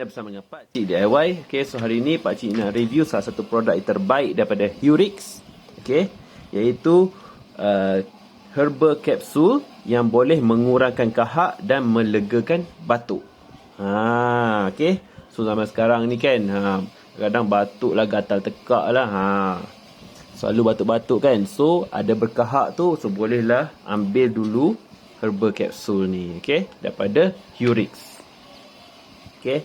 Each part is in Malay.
bersama dengan Pak Cik DIY. Okay, so hari ini Pak Cik nak review salah satu produk yang terbaik daripada Hurix. Okay, iaitu herbal capsule yang boleh mengurangkan kahak dan melegakan batuk. Okay, so zaman sekarang ni kan, kadang batuk lah, gatal tekak lah, selalu batuk-batuk kan. So ada berkahak tu, so bolehlah ambil dulu herbal capsule ni, okay, daripada Hurix. Okay,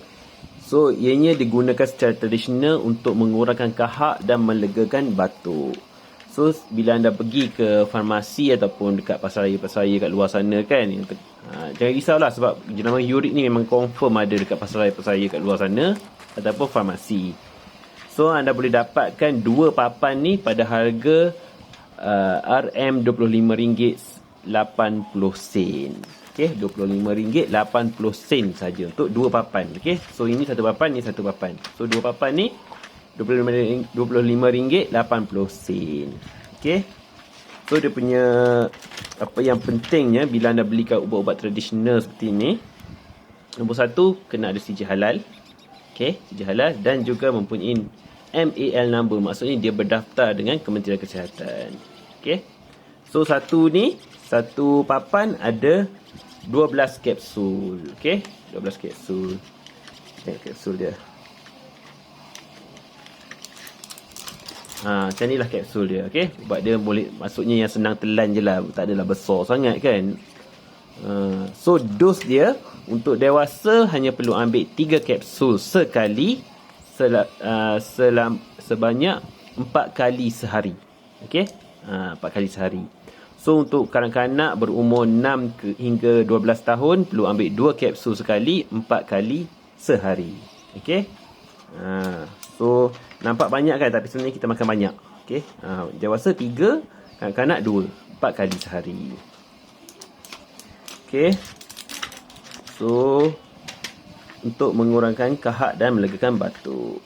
so ianya digunakan secara tradisional untuk mengurangkan kahak dan melegakan batuk. So bila anda pergi ke farmasi ataupun dekat pasar raya kat luar sana kan, jangan risaulah sebab jenama Hurix ni memang confirm ada dekat pasar raya kat luar sana ataupun farmasi. So anda boleh dapatkan 2 papan ni pada harga RM25.80. Okay, RM25.80 saja untuk 2 papan. Okay, so ini satu papan, ni satu papan. So 2 papan ni RM25.80. Okay, so dia punya apa yang pentingnya bila anda belikan ubat-ubat tradisional seperti ini, nombor 1 kena ada sijil halal. Okay, sijil halal dan juga mempunyai MAL number, maksudnya dia berdaftar dengan Kementerian Kesihatan. Okay, so satu papan ada 12 kapsul. Okay, 12 kapsul. Tengok kapsul dia. Macam ni lah kapsul dia. Okay, ubat dia boleh, maksudnya yang senang telan je lah, tak adalah besar sangat kan. So dos dia untuk dewasa hanya perlu ambil 3 kapsul sekali, sebanyak 4 kali sehari. Okay, 4 kali sehari. So untuk kanak-kanak berumur 6 hingga 12 tahun perlu ambil 2 kapsul sekali, 4 kali sehari. Okay, so nampak banyak kan, tapi sebenarnya kita makan banyak. Okay, dewasa 3, kanak-kanak 2, 4 kali sehari. Okay, so untuk mengurangkan kahak dan melegakan batuk.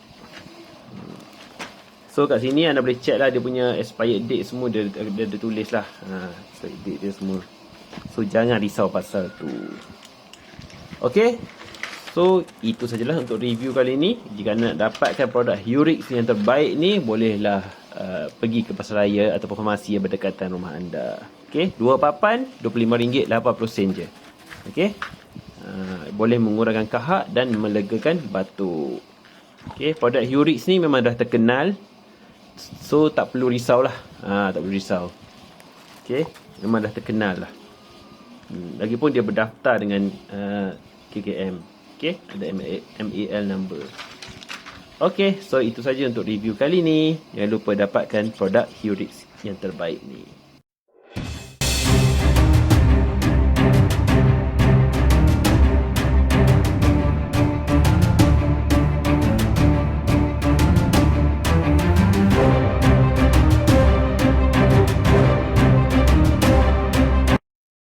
So kat sini anda boleh check lah dia punya expired date semua, dia tulis lah expired date dia semua. So jangan risau pasal tu. Okay, so itu sajalah untuk review kali ni. Jika anda nak dapatkan produk Hurix yang terbaik ni, bolehlah pergi ke pasar raya ataupun farmasi yang berdekatan rumah anda. Okay, 2 papan RM25.80 je. Okay, boleh mengurangkan kahak dan melegakan batuk. Okay, produk Hurix ni memang dah terkenal, so tak perlu risau lah. Tak perlu risau. Okay, memang dah terkenal lah. Lagipun dia berdaftar dengan KKM. Okay, ada MAL number. Okay, so itu saja untuk review kali ni. Jangan lupa dapatkan produk Hurix yang terbaik ni.